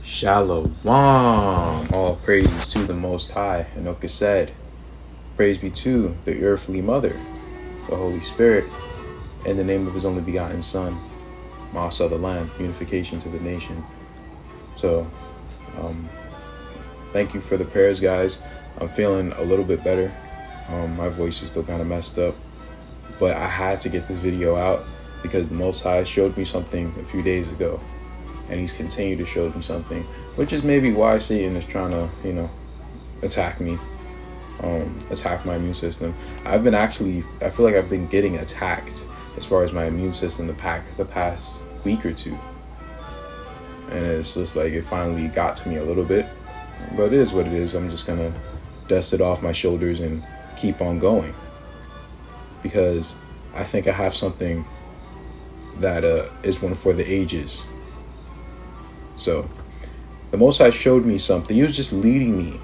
Shalom. All praises to the Most High. Anoka said, praise be to the earthly mother, the Holy Spirit, in the name of his only begotten Son, Motsah the Lamb, unification to the nation. So, thank you for the prayers, guys. I'm feeling a little bit better. My voice is still kind of messed up, but I had to get this video out because the Most High showed me something a few days ago. And he's continued to show me something, which is maybe why Satan is trying to, attack me, attack my immune system. I feel like I've been getting attacked as far as my immune system the past week or two. And it's just like it finally got to me a little bit, but it is what it is. I'm just going to dust it off my shoulders and keep on going because I think I have something that is one for the ages. So the Most High showed me something. He was just leading me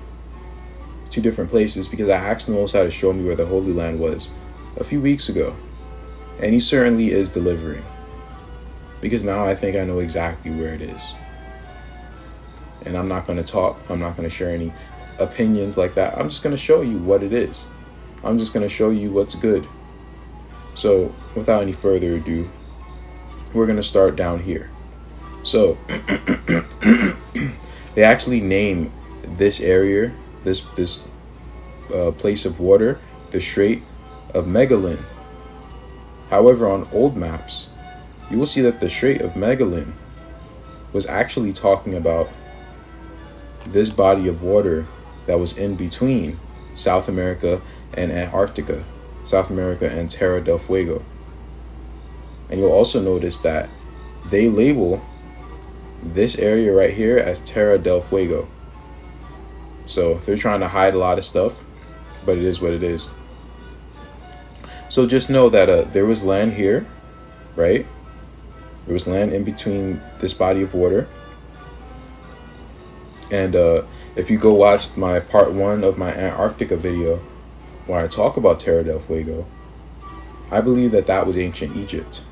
to different places because I asked the Most High to show me where the Holy Land was a few weeks ago. And he certainly is delivering, because now I think I know exactly where it is. And I'm not going to talk. I'm not going to share any opinions like that. I'm just going to show you what it is. I'm just going to show you what's good. So without any further ado, we're going to start down here. So they actually name this area, this place of water, the Strait of Magellan. However, on old maps, you will see that the Strait of Magellan was actually talking about this body of water that was in between South America and Antarctica, South America and Terra del Fuego. And you'll also notice that they label this area right here as Terra del Fuego. So they're trying to hide a lot of stuff, but it is what it is. So just know that there was land here, right? There was land in between this body of water. And if you go watch my part 1 of my Antarctica video where I talk about Terra del Fuego, I believe that was ancient Egypt.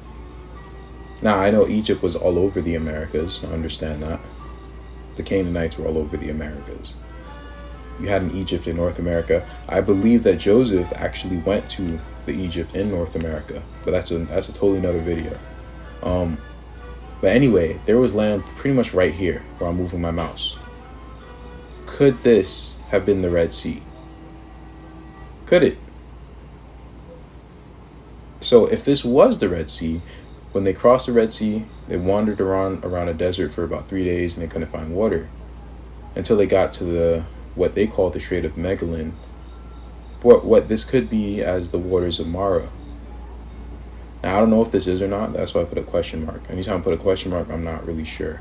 Now, I know Egypt was all over the Americas. I understand that. The Canaanites were all over the Americas. You had an Egypt in North America. I believe that Joseph actually went to the Egypt in North America, but that's a totally another video. But anyway, there was land pretty much right here where I'm moving my mouse. Could this have been the Red Sea? Could it? So if this was the Red Sea, when they crossed the Red Sea, they wandered around a desert for about 3 days and they couldn't find water until they got to what they call the Strait of Magellan. What this could be as the waters of Mara. Now, I don't know if this is or not. That's why I put a question mark. Anytime I put a question mark, I'm not really sure.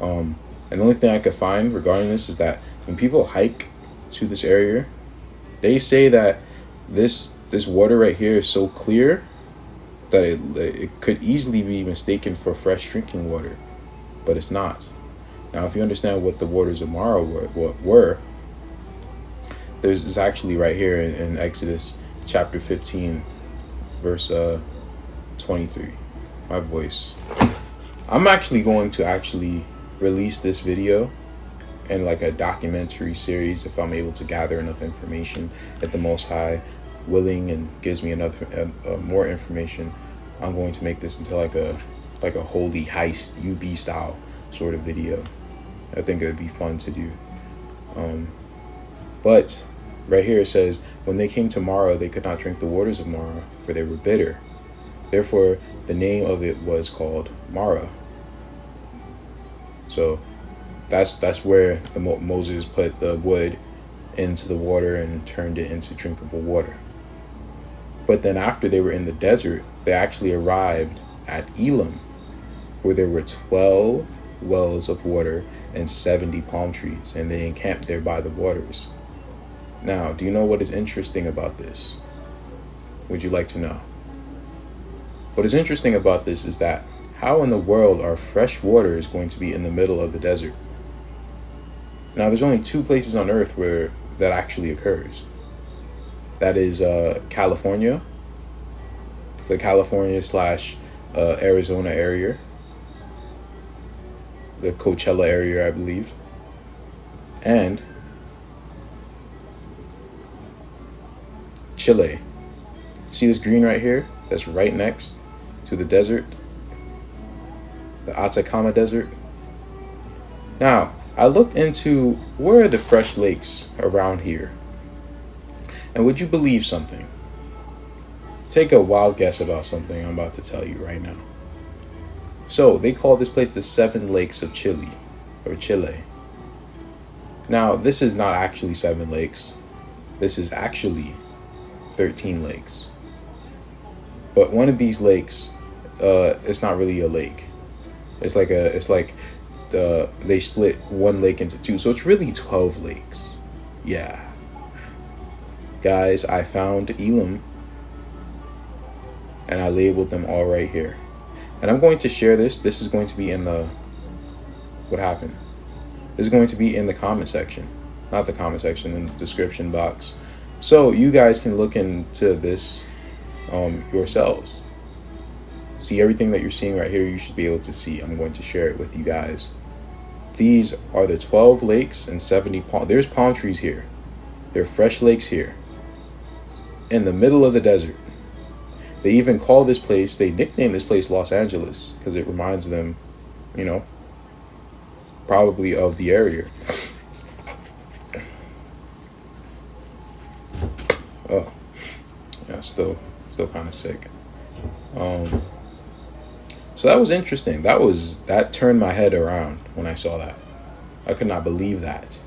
And the only thing I could find regarding this is that when people hike to this area, they say that this water right here is so clear that it could easily be mistaken for fresh drinking water, but it's not. Now, if you understand what the waters of Mara were, there's actually right here in Exodus chapter 15, verse 23. My voice. I'm actually going to release this video in like a documentary series if I'm able to gather enough information at the Most High willing and gives me more information. I'm going to make this into like a holy heist UB style sort of video. I think it would be fun to do. But right here it says, when they came to Mara, they could not drink the waters of Mara, for they were bitter. Therefore, the name of it was called Mara. So that's where Moses put the wood into the water and turned it into drinkable water. But then after they were in the desert, they actually arrived at Elim, where there were 12 wells of water and 70 palm trees, and they encamped there by the waters. Now, do you know what is interesting about this? Would you like to know? What is interesting about this is that how in the world are fresh waters going to be in the middle of the desert? Now, there's only 2 places on earth where that actually occurs. That is California, the California / Arizona area, the Coachella area, I believe. And Chile. See this green right here? That's right next to the desert, the Atacama Desert. Now, I looked into where are the fresh lakes around here. And would you believe something? Take a wild guess about something I'm about to tell you right now. So, they call this place the Seven Lakes of Chile, or Chile. Now, this is not actually 7 lakes. This is actually 13 lakes. But one of these lakes, it's not really a lake. It's like they split one lake into 2, so it's really 12 lakes. Yeah. Guys, I found Elim, and I labeled them all right here. And I'm going to share this. This is going to be in the... What happened? This is going to be in the comment section. Not the comment section, in the description box. So you guys can look into this yourselves. See, everything that you're seeing right here, you should be able to see. I'm going to share it with you guys. These are the 12 lakes and 70 palm. There's palm trees here. There are fresh lakes here. In the middle of the desert. They even call this place, they nickname this place Los Angeles because it reminds them, you know, probably of the area. Oh, yeah, still kind of sick. So that was interesting. That turned my head around when I saw that. I could not believe that.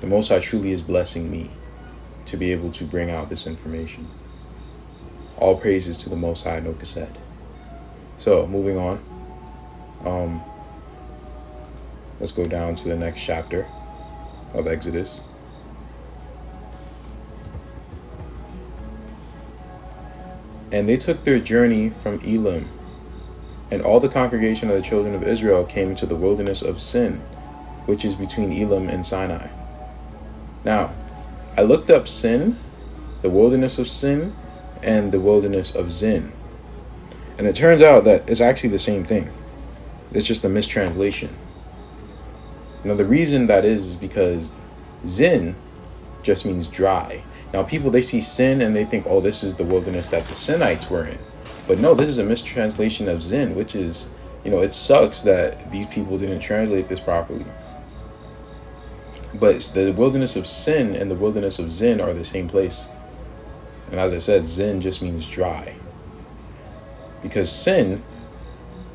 The Most High truly is blessing me to be able to bring out this information. All praises to the Most High, no cassette. So, moving on. Let's go down to the next chapter of Exodus. And they took their journey from Elim, and all the congregation of the children of Israel came to the wilderness of Sin, which is between Elim and Sinai. Now, I looked up Sin, the wilderness of Sin, and the wilderness of Zin. And it turns out that it's actually the same thing. It's just a mistranslation. Now, the reason that is because Zin just means dry. Now, people, they see Sin and they think, oh, this is the wilderness that the Sinites were in. But no, this is a mistranslation of Zin, which is, you know, it sucks that these people didn't translate this properly. But the wilderness of Sin and the wilderness of Zin are the same place. And as I said, Zin just means dry. Because Sin,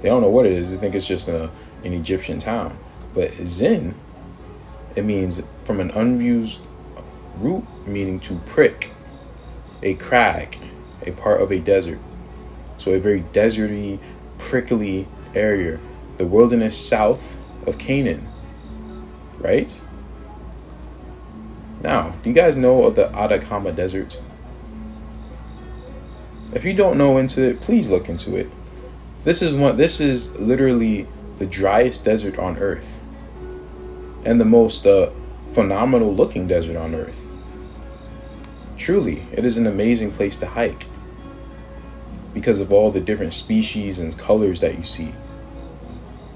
they don't know what it is. They think it's just an Egyptian town. But Zin, it means from an unused root meaning to prick, a crag, a part of a desert. So a very deserty, prickly area. The wilderness south of Canaan. Right? Now, do you guys know of the Atacama Desert? If you don't know into it, please look into it. This is literally the driest desert on earth. And the most phenomenal looking desert on earth. Truly, it is an amazing place to hike. Because of all the different species and colors that you see.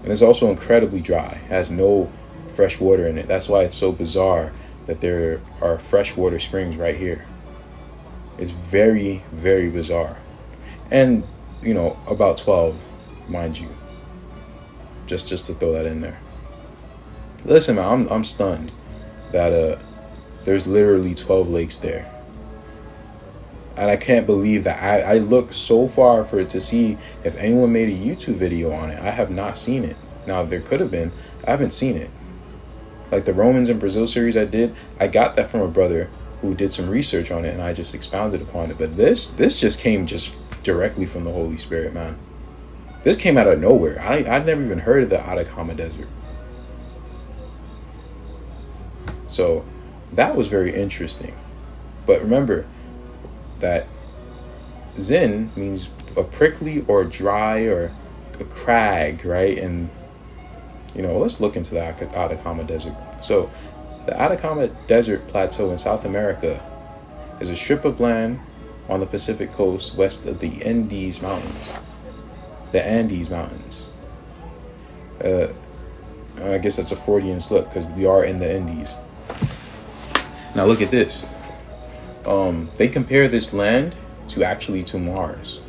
And it's also incredibly dry. It has no fresh water in it. That's why it's so bizarre that there are freshwater springs right here. It's very, very bizarre. And, you know, about 12, mind you. Just to throw that in there. Listen, man, I'm stunned that there's literally 12 lakes there. And I can't believe that. I looked so far for it to see if anyone made a YouTube video on it. I have not seen it. Now, there could have been. I haven't seen it. Like the Romans and Brazil series I did, I got that from a brother who did some research on it, and I just expounded upon it. But this just came just directly from the Holy Spirit, man. This came out of nowhere. I'd never even heard of the Atacama Desert. So that was very interesting. But remember that Zin means a prickly or dry or a crag, right? And, you know, let's look into the Atacama Desert. So the Atacama Desert Plateau in South America is a strip of land on the Pacific coast west of the Andes Mountains. The Andes Mountains. I guess that's a Freudian slip because we are in the Indies. Now look at this. They compare this land to Mars.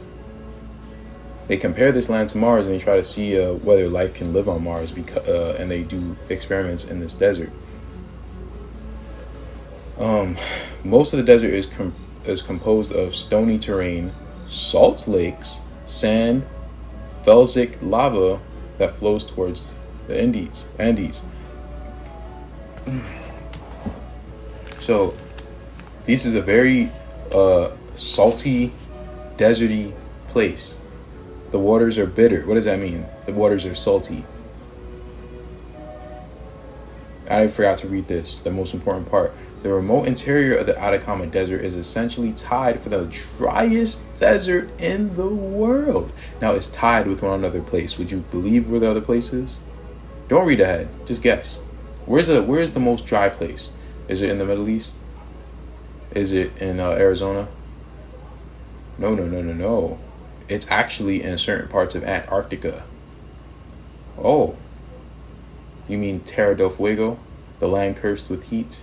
They compare this land to Mars and they try to see whether life can live on Mars, and they do experiments in this desert. Most of the desert is composed of stony terrain, salt lakes, sand, felsic lava that flows towards the Andes. So this is a very salty, deserty place. The waters are bitter. What does that mean? The waters are salty. I forgot to read this, the most important part. The remote interior of the Atacama Desert is essentially tied for the driest desert in the world. Now it's tied with one other place. Would you believe where the other place is? Don't read ahead. Just guess. Where's the most dry place? Is it in the Middle East? Is it in Arizona? No. It's actually in certain parts of Antarctica. Oh. You mean Terra del Fuego? The land cursed with heat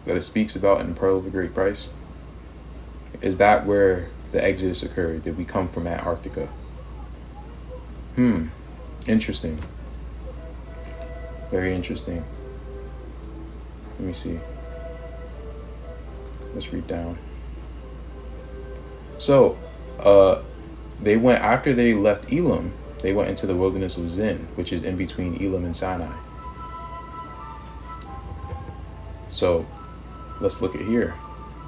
that it speaks about in Pearl of a Great Price? Is that where the Exodus occurred? Did we come from Antarctica? Interesting. Very interesting. Let me see. Let's read down. So, they went, after they left Elim, they went into the wilderness of Zin, which is in between Elim and Sinai. So, let's look at here.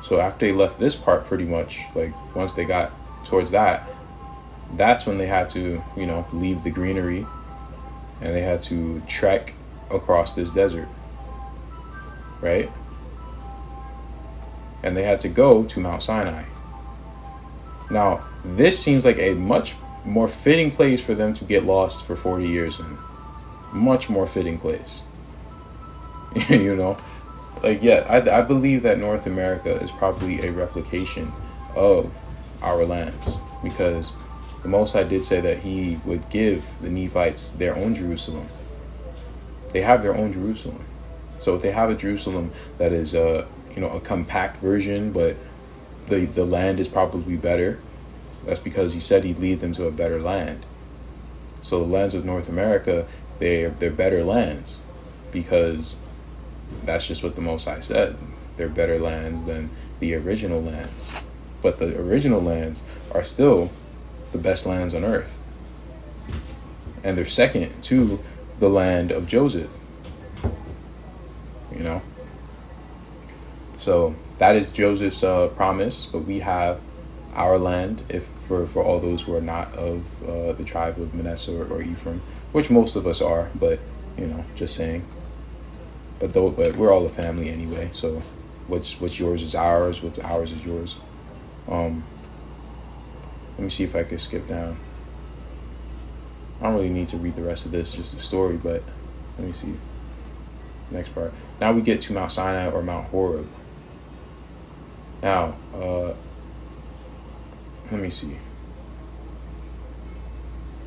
So after they left this part, pretty much, like once they got towards that's when they had to, leave the greenery, and they had to trek across this desert, right? And they had to go to Mount Sinai. Now, this seems like a much more fitting place for them to get lost for 40 years in. Much more fitting place. I believe that North America is probably a replication of our lands, because the Most High did say that he would give the Nephites their own Jerusalem. They have their own Jerusalem. So if they have a Jerusalem that is a compact version, but the land is probably better, that's because he said he'd lead them to a better land. So the lands of North America, they're better lands, because that's just what the Most High said. They're better lands than the original lands. But the original lands are still the best lands on earth. And they're second to the land of Joseph. So that is Joseph's promise, but we have our land, if for all those who are not of the tribe of Manasseh or Ephraim, which most of us are, but just saying. But we're all a family anyway. So what's yours is ours. What's ours is yours. Let me see if I can skip down. I don't really need to read the rest of this, just the story. But let me see. Next part. Now we get to Mount Sinai or Mount Horeb. Now, let me see.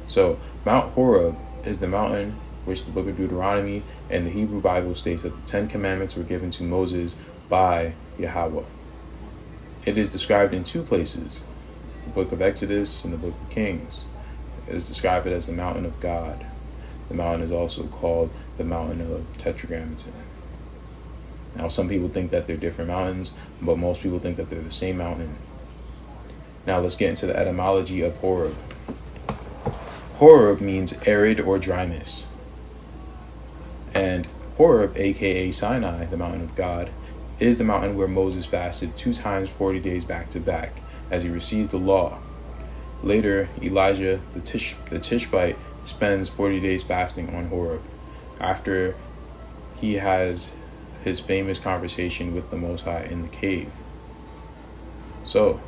So Mount Horeb is the mountain which the book of Deuteronomy and the Hebrew Bible states that the 10 Commandments were given to Moses by Yahweh. It is described in two places, the book of Exodus and the book of Kings. It is described as the mountain of God. The mountain is also called the mountain of Tetragrammaton. Now, some people think that they're different mountains, but most people think that they're the same mountain. Now, let's get into the etymology of Horeb. Horeb means arid or dryness. And Horeb, aka Sinai, the mountain of God, is the mountain where Moses fasted 2 times 40 days back to back as he receives the law. Later, Elijah, the Tishbite, spends 40 days fasting on Horeb after he has his famous conversation with the Most High in the cave. So,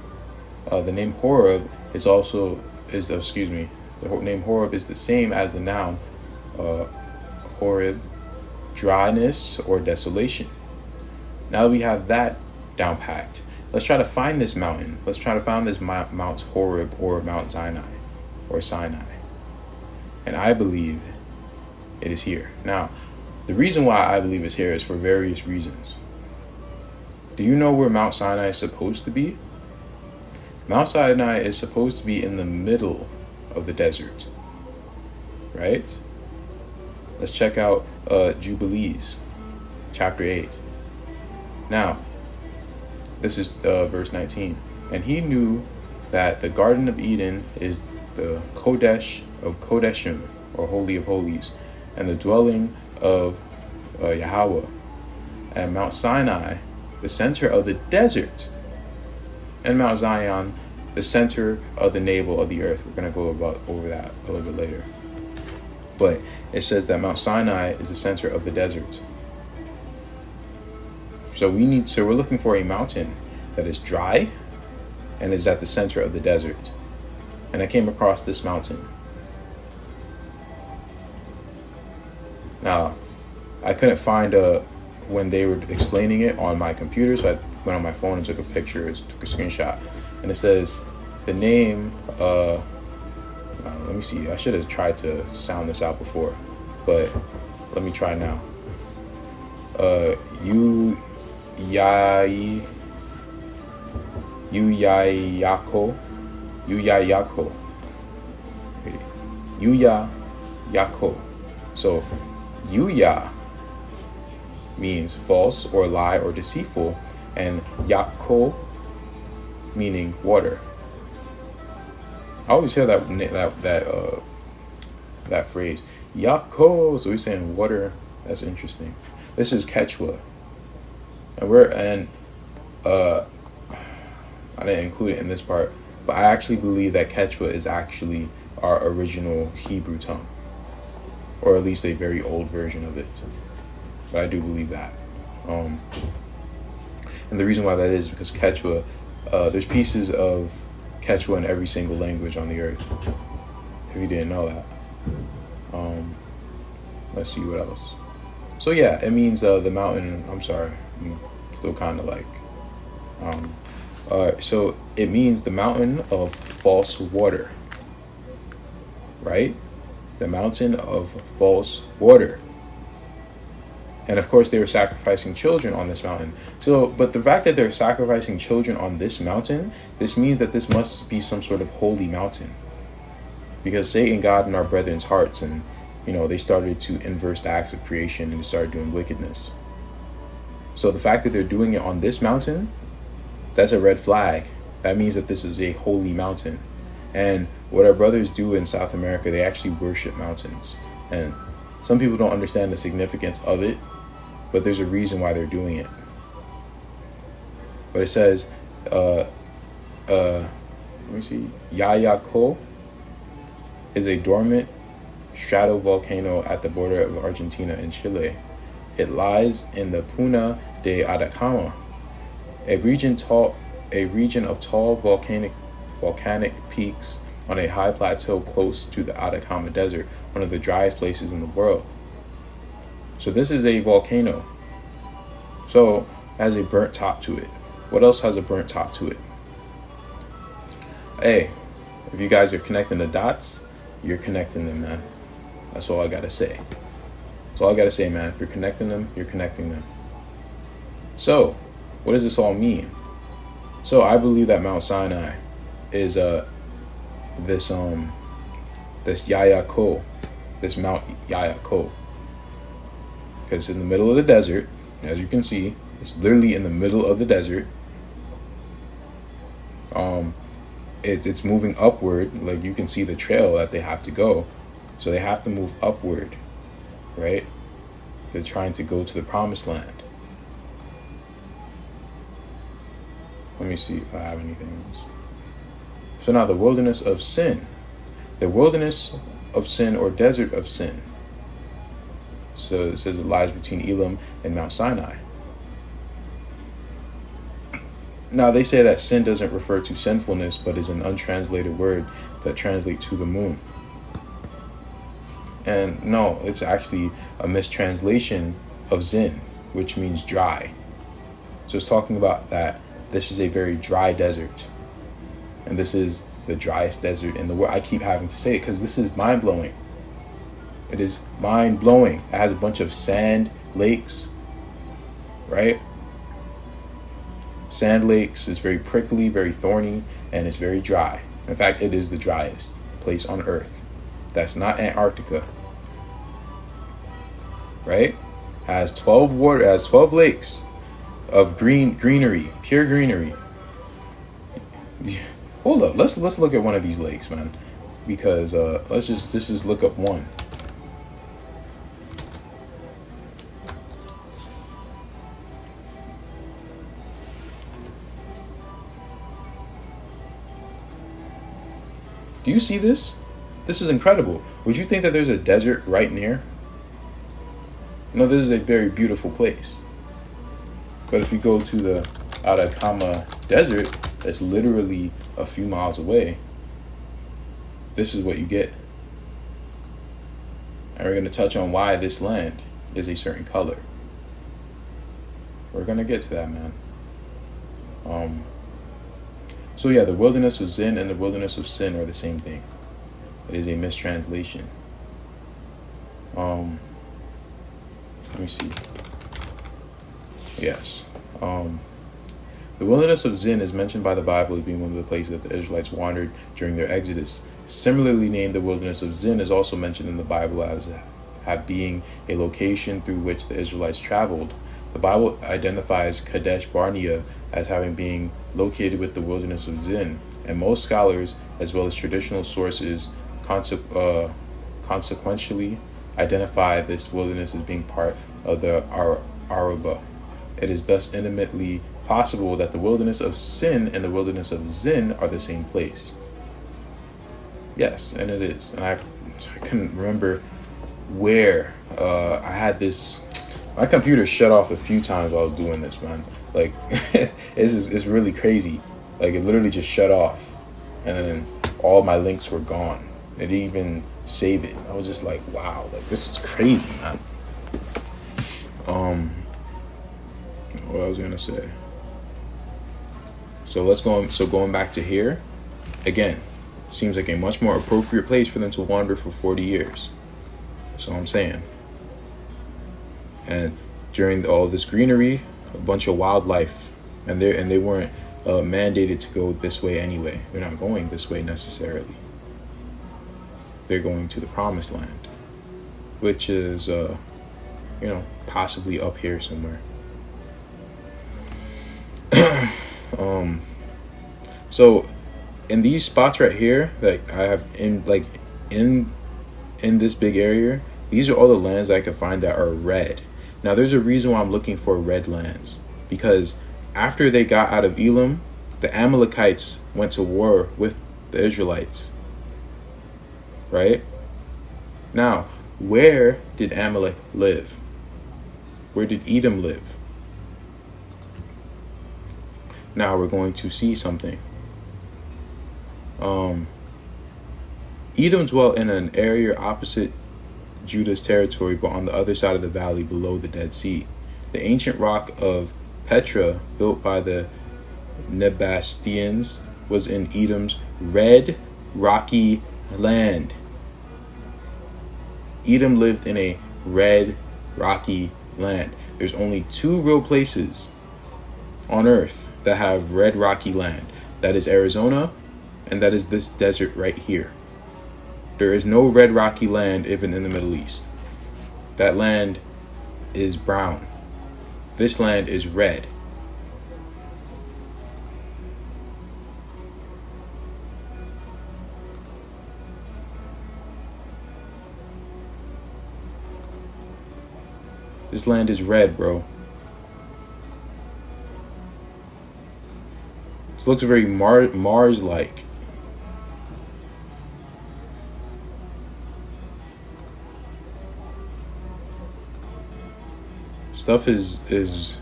the name Horeb the name Horeb is the same as the noun Horeb, dryness or desolation. Now that we have that down packed, let's try to find this mountain. Let's try to find this Mount Horeb or Mount Sinai or Sinai. And I believe it is here. Now, the reason why I believe it's here is for various reasons. Do you know where Mount Sinai is supposed to be? Mount Sinai is supposed to be in the middle of the desert, right? Let's check out Jubilees, chapter 8. Now, this is verse 19. And he knew that the Garden of Eden is the Kodesh of Kodeshim, or Holy of Holies, and the dwelling of Yahweh, and Mount Sinai, the center of the desert, and Mount Zion, the center of the navel of the earth. We're going to go over that a little bit later. But it says that Mount Sinai is the center of the desert. So we're looking for a mountain that is dry and is at the center of the desert. And I came across this mountain. Now, I couldn't find when they were explaining it on my computer, so I went on my phone and took a picture, took a screenshot. And it says the name, let me see, I should have tried to sound this out before, but let me try now. Llullaillaco. So Yuya means false or lie or deceitful, and Yako meaning water. I always hear that phrase, Yako. So we're saying water. That's interesting. This is Quechua, and I didn't include it in this part, but I actually believe that Quechua is actually our original Hebrew tongue, or at least a very old version of it. But I do believe that. And the reason why that is because Quechua, there's pieces of Quechua in every single language on the earth, if you didn't know that. Let's see what else. So yeah, it means the mountain. I'm sorry, I'm still kind of like. So it means the mountain of false water, right? The mountain of false water. And of course, they were sacrificing children on this mountain. So, but the fact that they're sacrificing children on this mountain, this means that this must be some sort of holy mountain. Because Satan got in our brethren's hearts, and they started to inverse the acts of creation and started doing wickedness. So the fact that they're doing it on this mountain, that's a red flag. That means that this is a holy mountain. And what our brothers do in South America, they actually worship mountains. And some people don't understand the significance of it, but there's a reason why they're doing it. But it says, let me see, Llullaillaco is a dormant stratovolcano at the border of Argentina and Chile. It lies in the Puna de Atacama, a region of tall volcanic peaks on a high plateau close to the Atacama Desert, one of the driest places in the world. So this is a volcano. So it has a burnt top to it. What else has a burnt top to it? Hey, if you guys are connecting the dots, you're connecting them, man. That's all I gotta say. That's all I gotta say, man. If you're connecting them, you're connecting them. So, what does this all mean? So I believe that Mount Sinai is this Llullaillaco, this Mount Llullaillaco, because it's in the middle of the desert. As you can see, it's literally in the middle of the desert. It's moving upward. Like, you can see the trail that they have to go, so they have to move upward, right? They're trying to go to the promised land. Let me see if I have anything else. So now the wilderness of sin. The wilderness of sin, or desert of sin. So it says it lies between Elim and Mount Sinai. Now they say that sin doesn't refer to sinfulness, but is an untranslated word that translates to the moon. And no, it's actually a mistranslation of zin, which means dry. So it's talking about that this is a very dry desert. And this is the driest desert in the world. I keep having to say it because this is mind-blowing. It is mind-blowing. It has a bunch of sand lakes, right? Sand lakes is very prickly, very thorny, and it's very dry. In fact, it is the driest place on Earth. That's not Antarctica, right? Has 12 lakes of greenery, pure greenery. Hold up, let's look at one of these lakes, man, because let's just look up one. Do you see this? This is incredible. Would you think that there's a desert right near? No, this is a very beautiful place. But if you go to the Atacama Desert, that's literally a few miles away, this is what you get. And we're going to touch on why this land is a certain color. We're going to get to that, man. So yeah, the wilderness of Zin and the wilderness of Sin are the same thing. It is a mistranslation. Let me see. Yes. The wilderness of Zin is mentioned by the Bible as being one of the places that the Israelites wandered during their exodus. Similarly named, the wilderness of Zin is also mentioned in the Bible as being a location through which the Israelites traveled. The Bible identifies Kadesh Barnea as having been located with the wilderness of Zin, and most scholars, as well as traditional sources, consequentially identify this wilderness as being part of the Araba. It is thus intimately possible that the wilderness of Sin and the wilderness of Zin are the same place. Yes, and it is. And I couldn't remember where I had this. My computer shut off a few times while I was doing this, man. Like, it's really crazy. Like, it literally just shut off, and then all my links were gone. It didn't even save it. I was just like, wow, like, this is crazy, man. What I was gonna say. So going back to here, again, seems like a much more appropriate place for them to wander for 40 years. That's all I'm saying. And during all this greenery, a bunch of wildlife, and they weren't mandated to go this way anyway. They're not going this way necessarily. They're going to the promised land, which is possibly up here somewhere. So in these spots right here that I have in this big area, these are all the lands that I can find that are red. Now there's a reason why I'm looking for red lands, because after they got out of Elim, the Amalekites went to war with the Israelites. Right? Now, where did Amalek live? Where did Edom live? Now we're going to see something. Edom dwelt in an area opposite Judah's territory, but on the other side of the valley below the Dead Sea. The ancient rock of Petra, built by the Nebastians, was in Edom's red, rocky land. Edom lived in a red, rocky land. There's only two real places on earth that have red, rocky land. That is Arizona, and that is this desert right here. There is no red, rocky land even in the Middle East. That land is brown. This land is red. This land is red, bro. This looks very Mars-like. Stuff is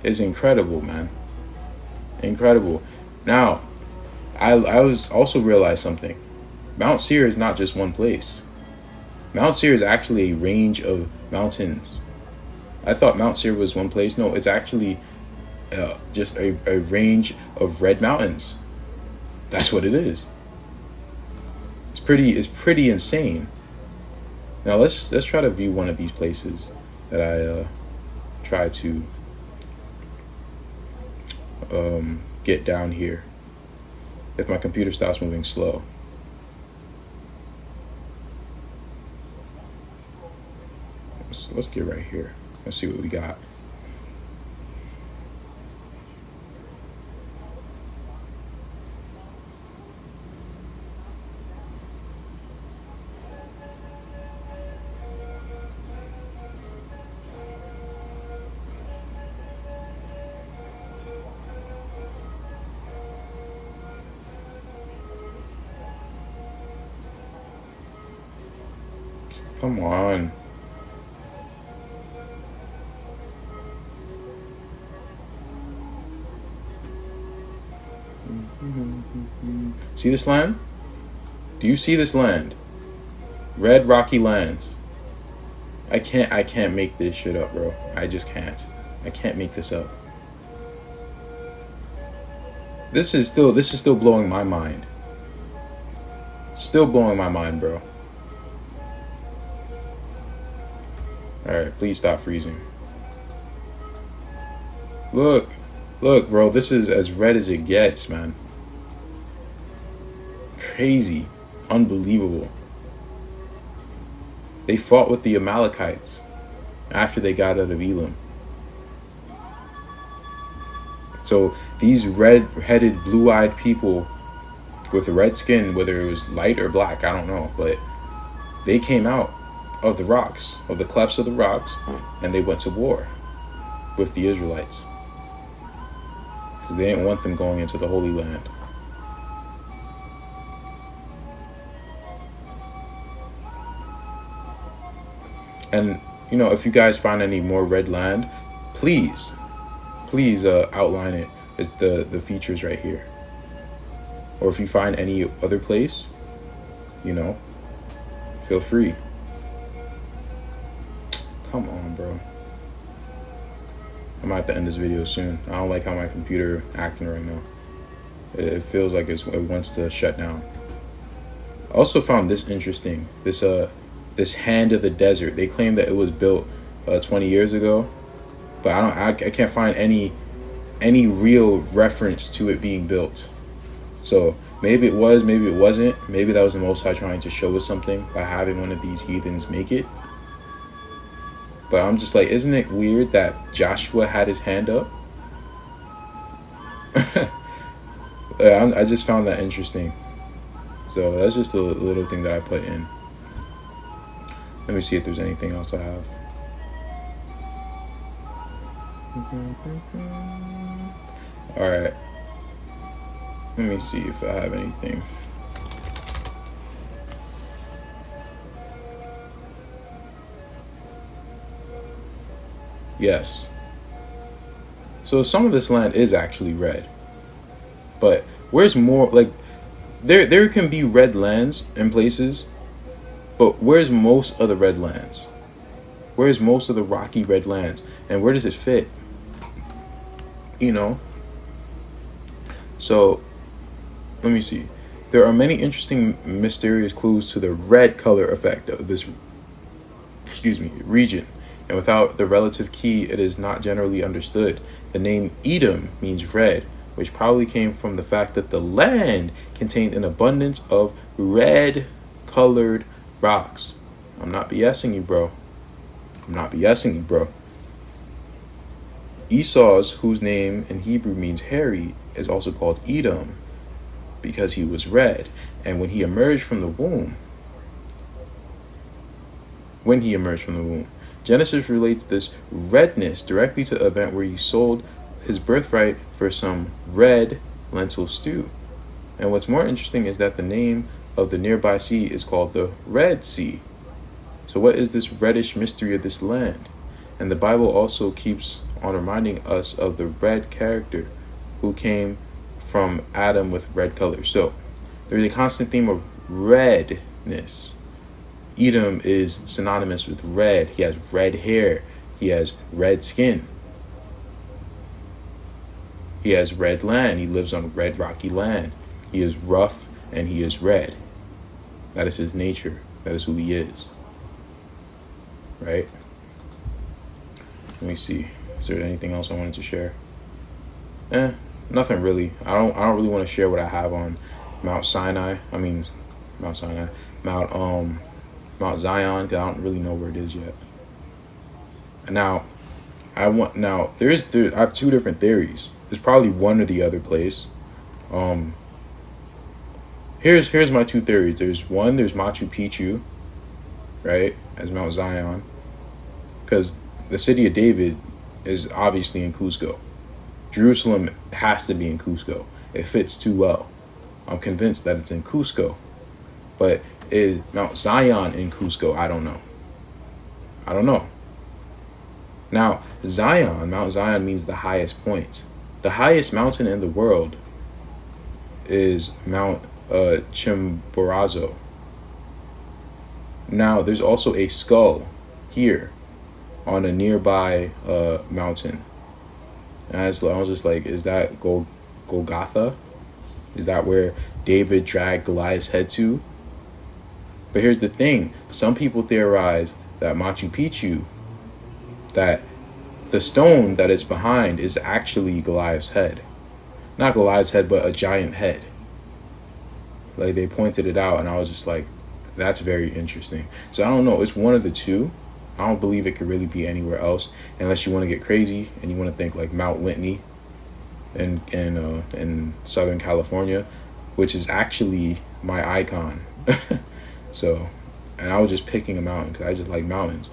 incredible, man. Incredible. Now, I was also realized something. Mount Seir is not just one place. Mount Seir is actually a range of mountains. I thought Mount Seir was one place. No, it's actually just a range of red mountains. That's what it is. It's pretty insane. Now let's try to view one of these places that I try to get down here. If my computer stops moving slow. Let's get right here. Let's see what we got. Come on. See this land? Do you see this land? Red rocky lands. I can't make this shit up, bro. I just can't. I can't make this up. This is still blowing my mind. Still blowing my mind, bro. Alright, please stop freezing. Look, bro, this is as red as it gets, man. Crazy. Unbelievable. They fought with the Amalekites after they got out of Elim. So these red-headed, blue-eyed people with red skin, whether it was light or black, I don't know, but they came out of the rocks, of the clefts of the rocks, and they went to war with the Israelites because they didn't want them going into the Holy Land. And you know, if you guys find any more red land, please outline it. It's the features right here. Or if you find any other place, you know, feel free. Come on, bro. I'm gonna have to end this video soon. I don't like how my computer acting right now. It feels like it wants to shut down. I also found this interesting. This hand of the desert. They claim that it was built 20 years ago, but I can't find any real reference to it being built. So maybe it was, maybe it wasn't. Maybe that was the Most High trying to show us something by having one of these heathens make it. But I'm just like, isn't it weird that Joshua had his hand up? I just found that interesting. So that's just a little thing that I put in. Let me see if there's anything else I have. All right. Let me see if I have anything. Yes. So some of this land is actually red. But where's more, like, there can be red lands in places, but where's most of the red lands? Where's most of the rocky red lands? And where does it fit? You know? So, let me see. There are many interesting, mysterious clues to the red color effect of this, region. And without the relative key, it is not generally understood. The name Edom means red, which probably came from the fact that the land contained an abundance of red-colored rocks. I'm not BSing you, bro. Esau's, whose name in Hebrew means hairy, is also called Edom because he was red. And when he emerged from the womb, Genesis relates this redness directly to the event where he sold his birthright for some red lentil stew. And what's more interesting is that the name of the nearby sea is called the Red Sea. So what is this reddish mystery of this land? And the Bible also keeps on reminding us of the red character who came from Adam with red color. So there's a constant theme of redness. Edom is synonymous with red. He has red hair. He has red skin. He has red land. He lives on red rocky land. He is rough and he is red. That is his nature. That is who he is. right? Let me see. Is there anything else I wanted to share? Nothing really. I don't really want to share what I have on Mount Sinai. I mean, Mount Sinai, Mount Zion, because I don't really know where it is yet. Now, I have two different theories. There's probably one or the other place. Here's my two theories. There's Machu Picchu, right, as Mount Zion, because the city of David is obviously in Cusco. Jerusalem has to be in Cusco. It fits too well. I'm convinced that it's in Cusco. But is Mount Zion in Cusco? I don't know. Now, Mount Zion means the highest point. The highest mountain in the world is Mount Chimborazo. Now, there's also a skull here on a nearby mountain. And I was just like, is that Golgotha? Is that where David dragged Goliath's head to? But here's the thing. Some people theorize that Machu Picchu, that the stone that it's behind is actually Goliath's head. Not Goliath's head, but a giant head. Like, they pointed it out, and I was just like, that's very interesting. So I don't know. It's one of the two. I don't believe it could really be anywhere else, unless you want to get crazy and you want to think like Mount Whitney in Southern California, which is actually my icon. So, and I was just picking a mountain because I just like mountains.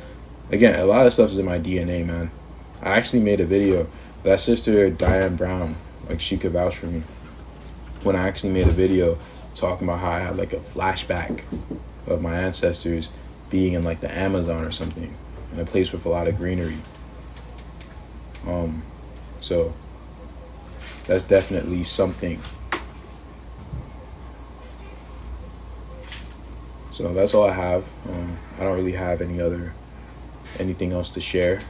Again, a lot of stuff is in my DNA, man. I actually made a video. That sister Diane Brown, like, she could vouch for me. When I actually made a video talking about how I had like a flashback of my ancestors being in like the Amazon or something, in a place with a lot of greenery. So that's definitely something. So that's all I have. I don't really have anything else to share.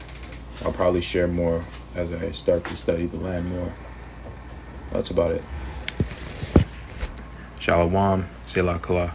I'll probably share more as I start to study the land more. That's about it. Shalom, Selah Kala.